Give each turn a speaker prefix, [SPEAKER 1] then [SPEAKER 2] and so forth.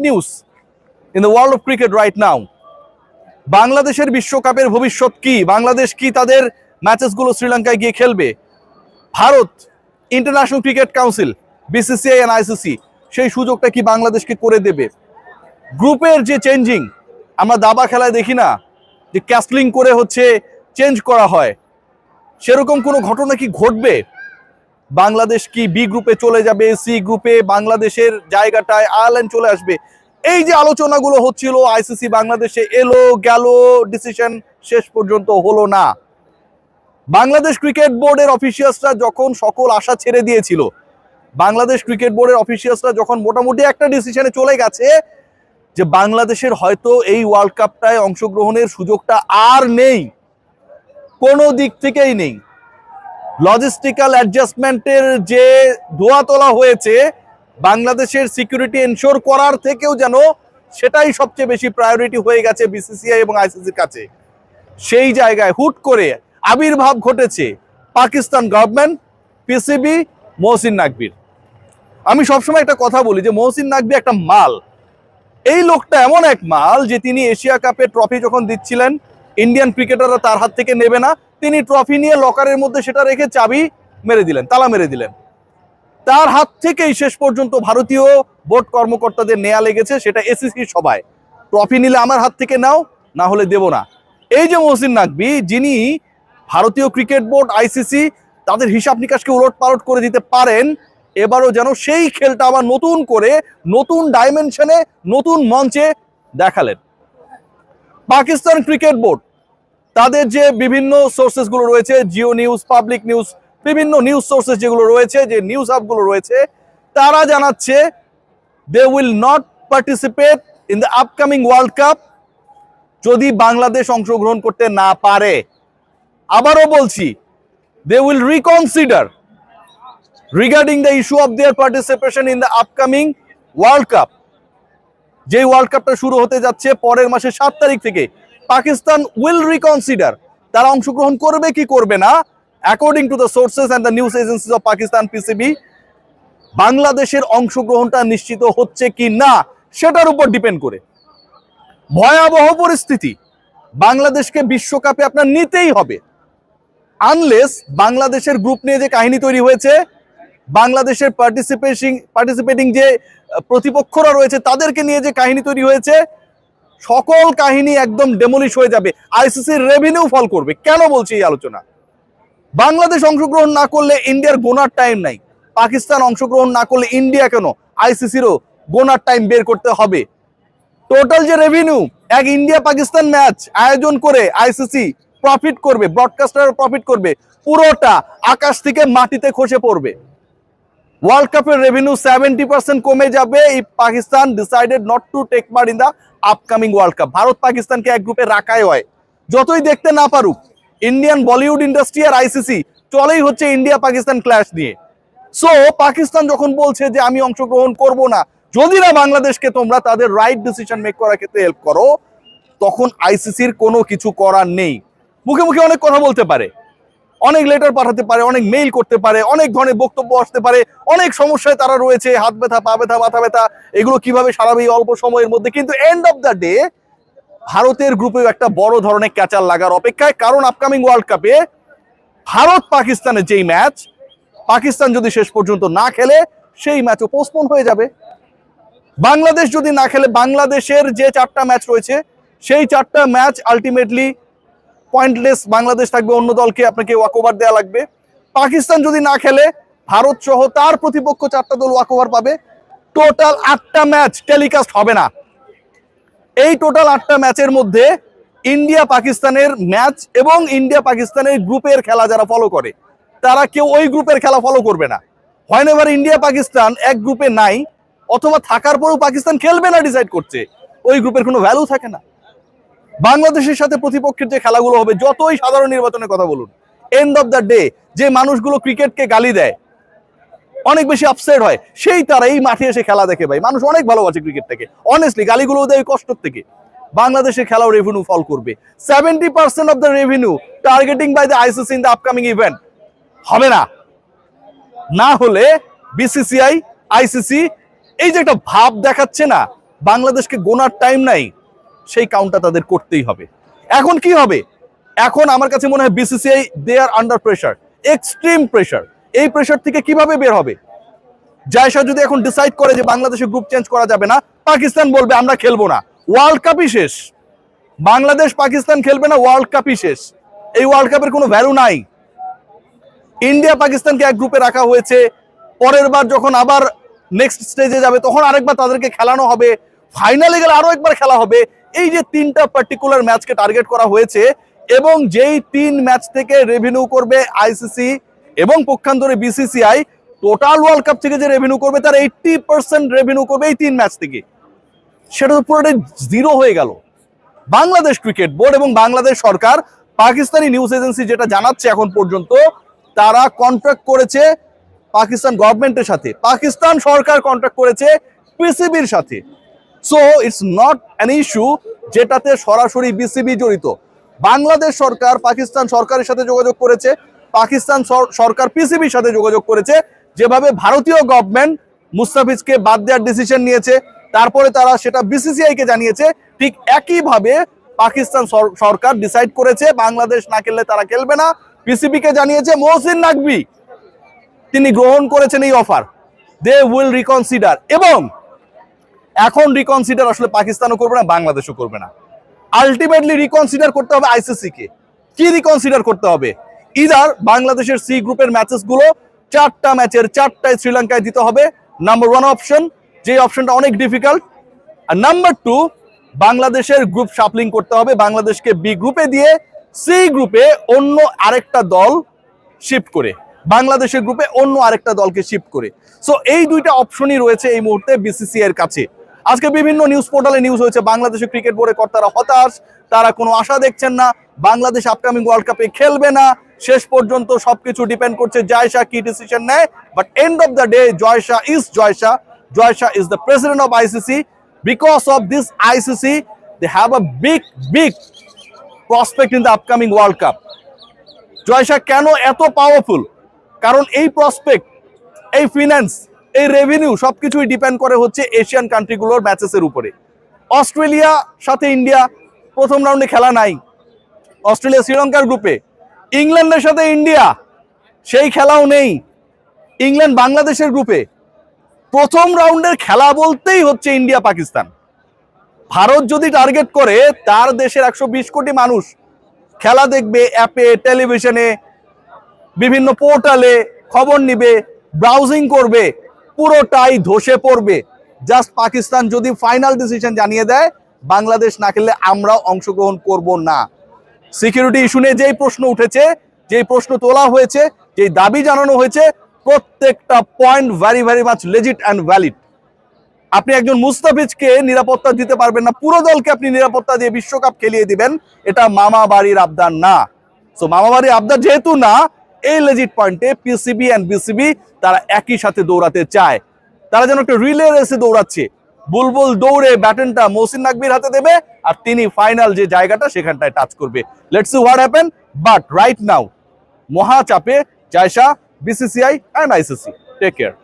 [SPEAKER 1] news in the world of cricket right now. বাংলাদেশের বিশ্বকাপের ভবিষ্যৎ কি? বাংলাদেশ কি তাদের ম্যাচেসগুলো শ্রীলঙ্কায় গিয়ে খেলবে? Bharat international cricket council BCCI and ICC সেই সুযোগটা কি বাংলাদেশকে করে দেবে? গ্রুপের যে চেঞ্জিং আমরা দাবা খেলায় দেখি না, যে ক্যাসলিং করে হচ্ছে চেঞ্জ করা হয়, সেরকম কোনো ঘটনা কি ঘটবে? বাংলাদেশ কি বি গ্রুপে চলে যাবে, সি গ্রুপে বাংলাদেশের জায়গাটায় আয়ারল্যান্ড চলে আসবে? এই যে আলোচনাগুলো হচ্ছিল, আইসিসি বাংলাদেশে এলো গেল, ডিসিশন শেষ পর্যন্ত হলো না। বাংলাদেশ ক্রিকেট বোর্ডের অফিসিয়ালসরা যখন সকল আশা ছেড়ে দিয়েছিল, বাংলাদেশ ক্রিকেট বোর্ডের অফিসিয়ালসরা যখন মোটামুটি একটা ডিসিশনে চলে গেছে যে বাংলাদেশের হয়তো এই ওয়ার্ল্ড কাপটায় অংশগ্রহণের সুযোগটা আর নেই, কোনো দিক থেকেই নেই, লজিস্টিক্যাল অ্যাডজাস্টমেন্টের যে ধোয়া তোলা হয়েছে বাংলাদেশের সিকিউরিটি এনশোর করার থেকেও যেন সেটাই সবচেয়ে বেশি প্রায়োরিটি হয়ে গেছে বিসিসিআই এবং আইসিসির কাছে। সেই জায়গায় হুট করে আবির্ভাব ঘটেছে পাকিস্তান গভর্নমেন্ট, পিসিবি, মহসিন নাকভির। আমি সবসময় একটা কথা বলি যে মহসিন নাকভি একটা মাল। এই লোকটা এমন এক মাল যে তিনি এশিয়া কাপের ট্রফি যখন দিচ্ছিলেন, ইন্ডিয়ান ক্রিকেটাররা তার হাত থেকে নেবে না, তিনি ট্রফি নিয়ে লকারের মধ্যে সেটা রেখে চাবি মেরে দিলেন, তালা মেরে দিলেন। তার হাত থেকেই শেষ পর্যন্ত ভারতীয় বোর্ড কর্মকর্তাদের নেয়া লেগেছে, সেটা এসিসি সভায়, ট্রফি নিলে আমার হাত থেকে নাও, না হলে দেব না। এই যে মহসিন নাকভি, যিনি ভারতীয় ক্রিকেট বোর্ড, আইসিসি তাদের হিসাব নিকাশকে উলট পালট করে দিতে পারেন, এবারও যেন সেই খেলটা আবার নতুন করে নতুন ডাইমেনশনে নতুন মঞ্চে দেখালেন। পাকিস্তান ক্রিকেট বোর্ড তাদের যে বিভিন্ন সোর্সেসগুলো রয়েছে, জিও নিউজ, পাবলিক নিউজ, বিভিন্ন নিউজ সোর্সেস যেগুলো রয়েছে, যে নিউজ হাবগুলো রয়েছে, তারা জানাচ্ছে they will not participate in the upcoming world cup যদি বাংলাদেশ অংশগ্রহণ করতে না পারে। আবারও বলছি, they will reconsider regarding the issue of their participation in the upcoming world cup. যে ওয়ার্ল্ড কাপটা শুরু হতে যাচ্ছে পরের মাসের 7 তারিখ থেকে, পাকিস্তান উইল রিকনসিডার তারা অংশগ্রহণ করবে কি করবে না, according to the sources and the news agencies of Pakistan, PCB, বাংলাদেশের অংশগ্রহণটা নিশ্চিত হচ্ছে কি না সেটার উপর ডিপেন্ড করে। ভয়াবহ পরিস্থিতি, বাংলাদেশকে বিশ্বকাপে আপনার নিতেই হবে, আনলেস বাংলাদেশের গ্রুপ নিয়ে যে কাহিনী তৈরি হয়েছে, বাংলাদেশের পার্টিসিপেটিং যে প্রতিপক্ষরা রয়েছে তাদেরকে নিয়ে যে কাহিনী তৈরি হয়েছে, সকল কাহিনী একদম ডেমোলিশ হয়ে যাবে, আইসিসির রেভিনিউ ফল করবে। কেন বলছি এই আলোচনা? বাংলাদেশ অংশগ্রহণ না করলে ইন্ডিয়ার গোনার টাইম নাই, পাকিস্তান অংশগ্রহণ না করলে ইন্ডিয়া কেন, আইসিসিরও গোনার টাইম বের করতে হবে। টোটাল যে রেভিনিউ এক ইন্ডিয়া পাকিস্তান ম্যাচ আয়োজন করে আইসিসি প্রফিট করবে, ব্রডকাস্টার প্রফিট করবে, পুরোটা আকাশ থেকে মাটিতে খসে পড়বে। ওয়ার্ল্ড কাপের রেভিনিউ 70% কমে যাবে if Pakistan decided not to take part in the upcoming world cup. Bharat পাকিস্তানকে এক গ্রুপে রাখাই হয়, যতই দেখতে না পারুক। ইন্ডিয়ান বলিউড ইন্ডাস্ট্রি আর আইসিসি চলেই হচ্ছে ইন্ডিয়া পাকিস্তান ক্ল্যাশ নিয়ে। সো পাকিস্তান যখন বলছে যে আমি অংশগ্রহণ করব না যদি না বাংলাদেশকে তোমরা তাদের রাইট ডিসিশন মেক করার ক্ষেত্রে হেল্প করো, তখন আইসিসির কোনো কিছু করার নেই। মুখে মুখে অনেক কথা বলতে পারে, অনেক লেটার পাঠাতে পারে, অনেক মেইল করতে পারে, অনেক ধরনের বক্তব্য আসতে পারে, অনেক সমস্যায় তারা রয়েছে, হাত ব্যথা, পা ব্যথা, মাথা ব্যথা, এগুলো কিভাবে সারাবে এই অল্প সময়ের মধ্যে। কিন্তু এন্ড অফ দ্য ডে ভারতের গ্রুপেও একটা বড় ধরনের ক্যাচার লাগার অপেক্ষায়, কারণ আপকামিং ওয়ার্ল্ড কাপে ভারত পাকিস্তানের যেই ম্যাচ, পাকিস্তান যদি শেষ পর্যন্ত না খেলে সেই ম্যাচও পোস্টপোন হয়ে যাবে। বাংলাদেশ যদি না খেলে, বাংলাদেশের যে 4টা ম্যাচ রয়েছে সেই 4টা ম্যাচ আলটিমেটলি পয়েন্টলেস, বাংলাদেশ থাকবে, অন্য দলকে আপনাকে ওয়াকওভার দেওয়া লাগবে। পাকিস্তান যদি না খেলে, ভারত সহ তার প্রতিপক্ষ 4টা দল ওয়াকওভার পাবে। টোটাল 8টা ম্যাচ টেলিকাস্ট হবে না। এই টোটাল 8টা ম্যাচের মধ্যে ইন্ডিয়া পাকিস্তানের ম্যাচ এবং ইন্ডিয়া পাকিস্তানের গ্রুপের খেলা যারা ফলো করে তারা কেউ ওই গ্রুপের খেলা ফলো করবে না। হোয়েনেভার ইন্ডিয়া পাকিস্তান এক গ্রুপে নাই, অথবা থাকার পরেও পাকিস্তান খেলবে না ডিসাইড করছে, ওই গ্রুপের কোনো ভ্যালু থাকে না। বাংলাদেশের সাথে প্রতিপক্ষের যে খেলাগুলো হবে, যতই সাধারণ নির্বাচনের কথা বলুন, এন্ড অফ দ্য ডে যে মানুষগুলো ক্রিকেটকে গালি দেয়, অনেক বেশি আপসেট হয়, সেই তারা এই মাঠে এসে খেলা দেখে। ভাই, মানুষ অনেক ভালোবাসে ক্রিকেটটাকে, অনেস্টলি গালিগুলো দেয় কষ্টের থেকে। বাংলাদেশের খেলাও রেভিনিউ ফল করবে। 70% of the revenue targeting by the ICC in the upcoming event হবে না। না হলে বিসিসিআই, আইসিসি এই যে একটা ভাব দেখাচ্ছে না বাংলাদেশকে গোনার টাইম নাই, সেই কাউন্টটা তাদের করতেই হবে। এখন কি হবে? এখন আমার কাছে মনে হয় বিসিসিআই দে আর আন্ডার প্রেশার, এক্সট্রিম প্রেশার। এই প্রেশার থেকে কিভাবে বের হবে? জায়সা যদি এখন ডিসাইড করে যে বাংলাদেশে গ্রুপ চেঞ্জ করা যাবে না, পাকিস্তান বলবে আমরা খেলবো না, ওয়ার্ল্ড কাপই শেষ। বাংলাদেশ পাকিস্তান খেলবে না, ওয়ার্ল্ড কাপই শেষ। এই ওয়ার্ল্ড কাপের কোনো ভ্যালু নাই। ইন্ডিয়া পাকিস্তানকে এক গ্রুপে রাখা হয়েছে, পরের বার যখন আবার নেক্সট স্টেজে যাবে তখন আরেকবার তাদেরকে খেলানো হবে, ফাইনালে গেলে আরো একবার খেলা হবে। এই যে তিনটা পার্টিকুলার ম্যাচকে টার্গেট করা হয়েছে, এবং যেই 3 ম্যাচ থেকে রেভিনিউ করবে আইসিসি এবং পক্ষান্তরে বিসিসিআই, টোটাল ওয়ার্ল্ড কাপ থেকে যে রেভিনিউ করবে তার 80% রেভিনিউ করবে এই 3 ম্যাচ থেকে। সেটা তো পুরোটাই জিরো হয়ে গেল। বাংলাদেশ ক্রিকেট বোর্ড এবং বাংলাদেশ সরকার, পাকিস্তানি নিউজ এজেন্সি যেটা জানাচ্ছে এখন পর্যন্ত, তারা কন্ট্রাক্ট করেছে পাকিস্তান গভর্নমেন্টের সাথে, পাকিস্তান সরকার কন্ট্রাক্ট করেছে পিসিবির সাথে। So it's not an issue যেটাতে সরাসরি বিসিবি জড়িত। বাংলাদেশ সরকার পাকিস্তান সরকারের সাথে যোগাযোগ করেছে, পাকিস্তান সরকার পিসিবির সাথে যোগাযোগ করেছে। যেভাবে ভারতীয় গভর্নমেন্ট মুস্তাফিজকে বাদ দেওয়ার ডিসিশন নিয়েছে, তারপরে তারা সেটা বিসিসিআই কে জানিয়েছে, ঠিক একইভাবে পাকিস্তান সরকার ডিসাইড করেছে বাংলাদেশ না খেললে তারা খেলবে না, পিসিবি কে জানিয়েছে। মহসিন নাকভি তিনি গ্রহণ করেছেন এই অফার, দে উইল রিকনসিডার। এবং এখন রিকনসিডার আসলে পাকিস্তানও করবে না, বাংলাদেশও করবে না, আলটিমেটলি রিকনসিডার করতে হবে আইসিসি কে। কি রিকনসিডার করতে হবে? ইদার বাংলাদেশের সি গ্রুপের ম্যাচেস গুলো 4টা ম্যাচের 4টায় শ্রীলঙ্কায় দিতে হবে, নাম্বার 1 অপশন, যে অপশনটা অনেক ডিফিকাল্ট। আর নাম্বার 2, বাংলাদেশের গ্রুপ শাফলিং করতে হবে, বাংলাদেশকে বি গ্রুপে দিয়ে সি গ্রুপে অন্য আরেকটা দল শিফট করে, বাংলাদেশের গ্রুপে অন্য আরেকটা দলকে শিফট করে। সো এই 2টা অপশনই রয়েছে এই মুহূর্তে বিসিসিআই এর কাছে। আজকে বিভিন্ন নিউজ পোর্টালে নিউজ হয়েছে বাংলাদেশের ক্রিকেট বোর্ডের কর্তারা হতাশ, তারা কোনো আশা দেখছেন না, বাংলাদেশ আপকামিং ওয়ার্ল্ড কাপে খেলবে না। শেষ পর্যন্ত সবকিছু ডিপেন্ড করছে জয়শা কি ডিসিশন নেয়। But end of the day জয়শা is জয়শা, জয়শা is the president of ICC. Because of this ICC they have a big prospect in the upcoming world cup. জয়শা কেন এত পাওয়ারফুল? কারণ এই প্রসপেক্ট, এই ফিন্যান্স, এই রেভিনিউ সবকিছুই ডিপেন্ড করে হচ্ছে এশিয়ান কান্ট্রিগুলোর ম্যাচেসের উপরে। অস্ট্রেলিয়া সাথে ইন্ডিয়া প্রথম রাউন্ডে খেলা নাই, অস্ট্রেলিয়া শ্রীলঙ্কার গ্রুপে। ইংল্যান্ডের সাথে ইন্ডিয়া সেই খেলাও নেই, ইংল্যান্ড বাংলাদেশের গ্রুপে। প্রথম রাউন্ডের খেলা বলতেই হচ্ছে ইন্ডিয়া পাকিস্তান। ভারত যদি টার্গেট করে, তার দেশের 120 কোটি মানুষ খেলা দেখবে, অ্যাপে, টেলিভিশনে, বিভিন্ন পোর্টালে খবর নিবে, ব্রাউজিং করবে, পুরোটাই ধসে পড়বে। জাস্ট পাকিস্তান যদি ফাইনাল ডিসিশন জানিয়ে দেয় বাংলাদেশ না খেললে আমরাও অংশগ্রহণ করব না। সিকিউরিটি ইস্যু নিয়ে যেই প্রশ্ন উঠেছে, যেই প্রশ্ন তোলা হয়েছে, যেই দাবি জানানো হয়েছে, প্রত্যেকটা point very much legit and valid. আপনি একজন মুস্তাফিজকে নিরাপত্তা দিতে পারবেন না, পুরো দলকে আপনি নিরাপত্তা দিয়ে বিশ্বকাপ খেলিয়ে দিবেন, এটা মামা বাড়ির আবদার না। সো মামা বাড়ির আবদার যেহেতু না, এই লেজিট পয়েন্টে পিসিবি এন্ড বিসিবি তারা একই সাথে দৌড়াতে চায়। তারা যেন একটা রিলে রেসে দৌড়াচ্ছে, বুলবুল দৌড়ে ব্যাটনটা মহসিন নাকভির হাতে দেবে আর তিনি ফাইনাল যে জায়গাটা সেখানটায় টাচ করবে। Let's see what happen. But right now মহা চাপে জয়শা, BCCI and ICC. Take care.